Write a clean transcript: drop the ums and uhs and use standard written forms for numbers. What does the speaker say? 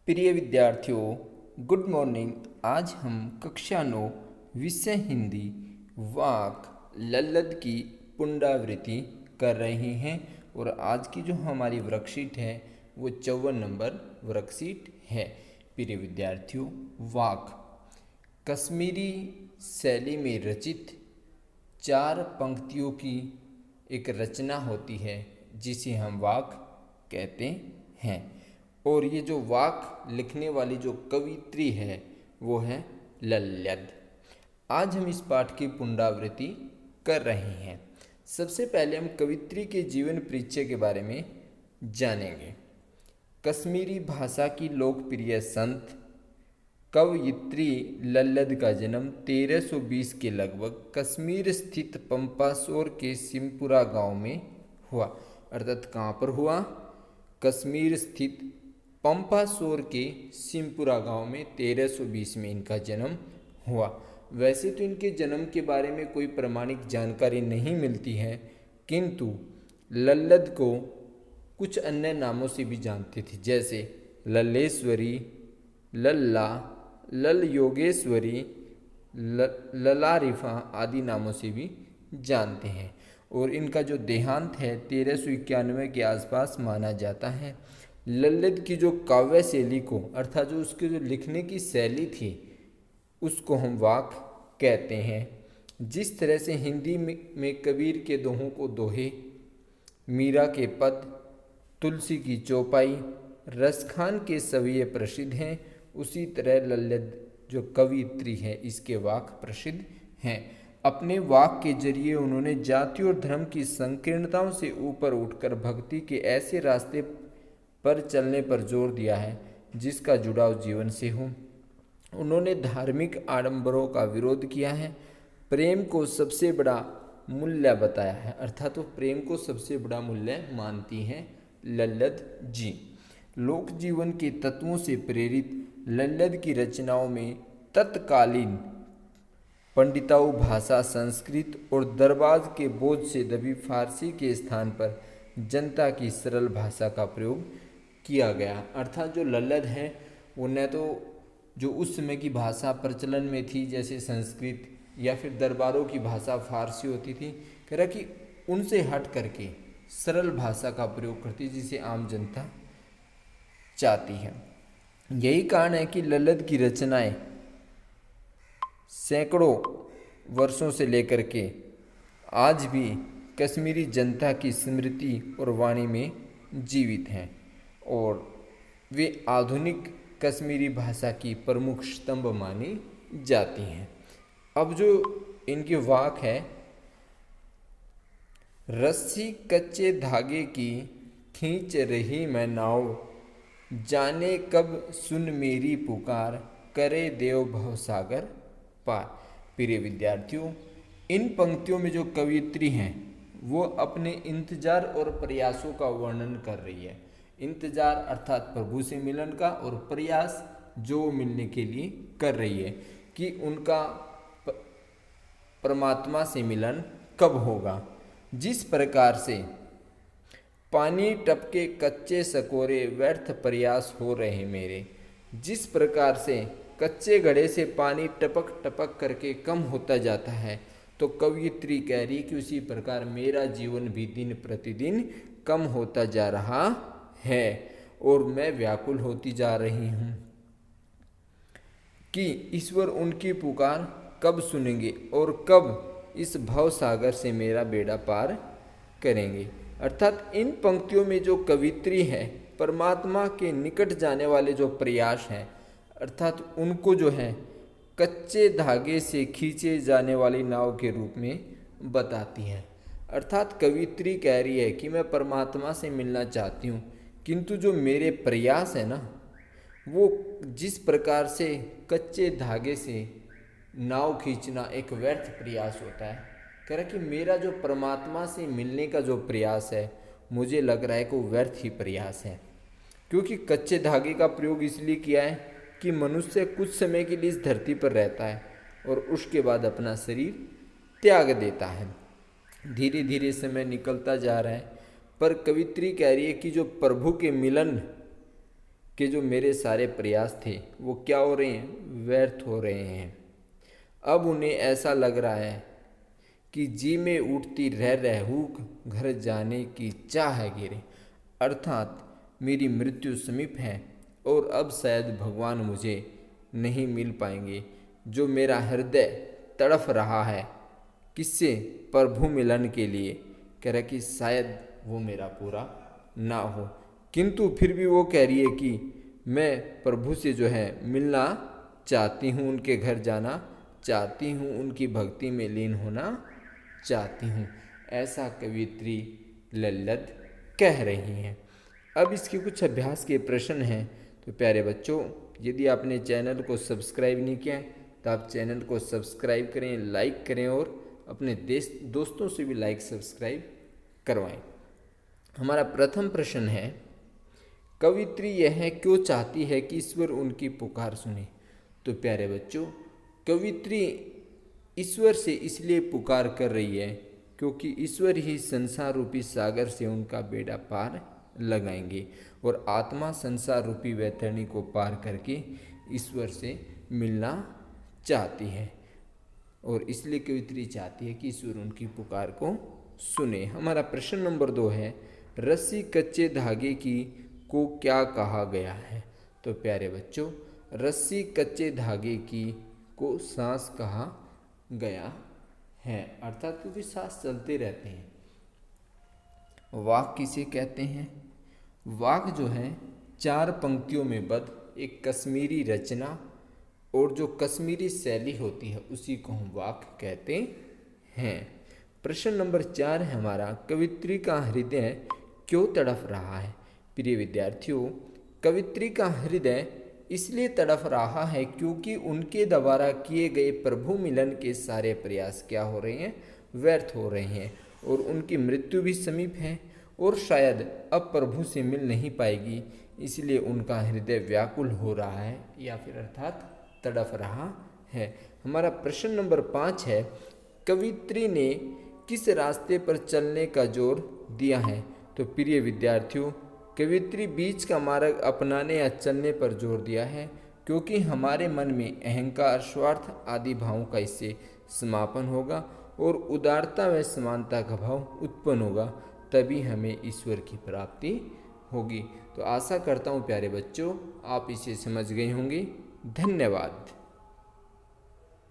प्रिय विद्यार्थियों, good morning. आज हम कक्षा 9 विषय हिंदी वाक लल्लद की पुनरावृत्ति कर रहे हैं। और आज की जो हमारी वर्कशीट है वो 54 नंबर वर्कशीट है। प्रिय विद्यार्थियों, वाक कश्मीरी शैली में रचित 4 पंक्तियों की एक रचना होती है जिसे हम वाक कहते हैं। और ये जो वाक लिखने वाली जो कवित्री है वो है लल्लद। आज हम इस पाठ की पुनरावृत्ति कर रहे हैं। सबसे पहले हम कवित्री के जीवन परिचय के बारे में जानेंगे। कश्मीरी भाषा की लोकप्रिय संत कवयित्री लल्लद का जन्म 1320 के लगभग कश्मीर स्थित पंपासोर के सिमपुरा गांव में हुआ। अर्थात कहाँ पर हुआ? कश्मीर स्थित पंपासोर के सिमपुरा गांव में 1320 में इनका जन्म हुआ। वैसे तो इनके जन्म के बारे में कोई प्रमाणिक जानकारी नहीं मिलती है, किंतु लल्लद को कुछ अन्य नामों से भी जानते थे, जैसे लल्लेश्वरी, लल्ला, लल योगेश्वरी, ललारिफा आदि नामों से भी जानते हैं। और इनका जो देहांत है 1391 के आसपास माना जाता है। लल्लद की जो काव्य शैली को, अर्थात जो उसके जो लिखने की शैली थी, उसको हम वाक कहते हैं। जिस तरह से हिंदी में कबीर के दोहों को दोहे, मीरा के पद, तुलसी की चौपाई, रसखान के सविये प्रसिद्ध हैं, उसी तरह लल्लद जो कवित्री है इसके वाक प्रसिद्ध हैं। अपने वाक के जरिए उन्होंने जाति और धर्म की संकीर्णताओं से ऊपर उठकर भक्ति के ऐसे रास्ते पर चलने पर जोर दिया है जिसका जुड़ाव जीवन से हो। उन्होंने धार्मिक आडंबरों का विरोध किया है, प्रेम को सबसे बड़ा मूल्य बताया है। अर्थात वो प्रेम को सबसे बड़ा मूल्य मानती हैं लल्लद जी। लोक जीवन के तत्वों से प्रेरित लल्लद की रचनाओं में तत्कालीन पंडिताऊ भाषा संस्कृत और दरबाज के बोझ से दबी फारसी के स्थान पर जनता की सरल भाषा का प्रयोग किया गया। अर्थात जो लल्लद है वो न तो जो उस समय की भाषा प्रचलन में थी जैसे संस्कृत या फिर दरबारों की भाषा फारसी होती थी, कह रहा कि उनसे हट करके सरल भाषा का प्रयोग करती जिसे आम जनता चाहती है। यही कारण है कि लल्लद की रचनाएं सैकड़ों वर्षों से लेकर के आज भी कश्मीरी जनता की स्मृति और वाणी में जीवित हैं और वे आधुनिक कश्मीरी भाषा की प्रमुख स्तंभ मानी जाती हैं। अब जो इनकी वाक है, रस्सी कच्चे धागे की खींच रही मैं नाव, जाने कब सुन मेरी पुकार, करे देव भवसागर पार। प्रिय विद्यार्थियों, इन पंक्तियों में जो कवियत्री हैं वो अपने इंतजार और प्रयासों का वर्णन कर रही है। इंतजार अर्थात प्रभु से मिलन का, और प्रयास जो मिलने के लिए कर रही है कि उनका परमात्मा से मिलन कब होगा। जिस प्रकार से पानी टपके कच्चे सकोरे, व्यर्थ प्रयास हो रहे मेरे। जिस प्रकार से कच्चे घड़े से पानी टपक टपक करके कम होता जाता है, तो कवियत्री कह रही कि उसी प्रकार मेरा जीवन भी दिन प्रतिदिन कम होता जा रहा है और मैं व्याकुल होती जा रही हूँ कि ईश्वर उनकी पुकार कब सुनेंगे और कब इस भव सागर से मेरा बेड़ा पार करेंगे। अर्थात इन पंक्तियों में जो कवित्री है परमात्मा के निकट जाने वाले जो प्रयास हैं, अर्थात उनको जो है कच्चे धागे से खींचे जाने वाली नाव के रूप में बताती हैं। अर्थात कवित्री कह रही है कि मैं परमात्मा से मिलना चाहती हूँ, किंतु जो मेरे प्रयास है ना, वो जिस प्रकार से कच्चे धागे से नाव खींचना एक व्यर्थ प्रयास होता है, कह रहा कि मेरा जो परमात्मा से मिलने का जो प्रयास है, मुझे लग रहा है कि वो व्यर्थ ही प्रयास है। क्योंकि कच्चे धागे का प्रयोग इसलिए किया है कि मनुष्य कुछ समय के लिए इस धरती पर रहता है और उसके बाद अपना शरीर त्याग देता है। धीरे धीरे समय निकलता जा रहा है, पर कवित्री कह रही है कि जो प्रभु के मिलन कि जो मेरे सारे प्रयास थे वो क्या हो रहे हैं, व्यर्थ हो रहे हैं। अब उन्हें ऐसा लग रहा है कि जी में उठती रह रहूक घर जाने की चाह गिरे, अर्थात मेरी मृत्यु समीप है और अब शायद भगवान मुझे नहीं मिल पाएंगे। जो मेरा हृदय तड़फ रहा है किससे, प्रभु मिलन के लिए, कह रहा कि शायद वो मेरा पूरा ना हो, किंतु फिर भी वो कह रही है कि मैं प्रभु से जो है मिलना चाहती हूँ, उनके घर जाना चाहती हूँ, उनकी भक्ति में लीन होना चाहती हूँ। ऐसा कवियत्री लल्लद कह रही हैं। अब इसके कुछ अभ्यास के प्रश्न हैं। तो प्यारे बच्चों, यदि आपने चैनल को सब्सक्राइब नहीं किया है तो आप चैनल को सब्सक्राइब करें, लाइक करें और अपने दोस्तों से भी लाइक सब्सक्राइब करवाएं। हमारा प्रथम प्रश्न है, कवियत्री यह क्यों चाहती है कि ईश्वर उनकी पुकार सुने। तो प्यारे बच्चों, कवियत्री ईश्वर से इसलिए पुकार कर रही है क्योंकि ईश्वर ही संसार रूपी सागर से उनका बेड़ा पार लगाएंगे और आत्मा संसार रूपी वैतरणी को पार करके ईश्वर से मिलना चाहती है और इसलिए कवियत्री चाहती है कि ईश्वर उनकी पुकार को सुने। हमारा प्रश्न नंबर 2 है, रस्सी कच्चे धागे की को क्या कहा गया है। तो प्यारे बच्चों, रस्सी कच्चे धागे की को सांस कहा गया है, अर्थात क्योंकि सांस चलते रहते हैं। वाक किसे कहते हैं। वाक जो है 4 पंक्तियों में बद्ध एक कश्मीरी रचना और जो कश्मीरी शैली होती है उसी को हम वाक कहते हैं। प्रश्न नंबर 4 है हमारा, कवियत्री का हृदय क्यों तड़फ रहा है। प्रिय विद्यार्थियों, कवियत्री का हृदय इसलिए तड़फ रहा है क्योंकि उनके द्वारा किए गए प्रभु मिलन के सारे प्रयास क्या हो रहे हैं, व्यर्थ हो रहे हैं और उनकी मृत्यु भी समीप है और शायद अब प्रभु से मिल नहीं पाएगी, इसलिए उनका हृदय व्याकुल हो रहा है या फिर अर्थात तड़फ रहा है। हमारा प्रश्न नंबर 5 है, कवियत्री ने किस रास्ते पर चलने का जोर दिया है। तो प्रिय विद्यार्थियों, कवियत्री बीच का मार्ग अपनाने या चलने पर जोर दिया है क्योंकि हमारे मन में अहंकार, स्वार्थ आदि भावों का इससे समापन होगा और उदारता व समानता का भाव उत्पन्न होगा, तभी हमें ईश्वर की प्राप्ति होगी। तो आशा करता हूँ प्यारे बच्चों आप इसे समझ गए होंगे। धन्यवाद।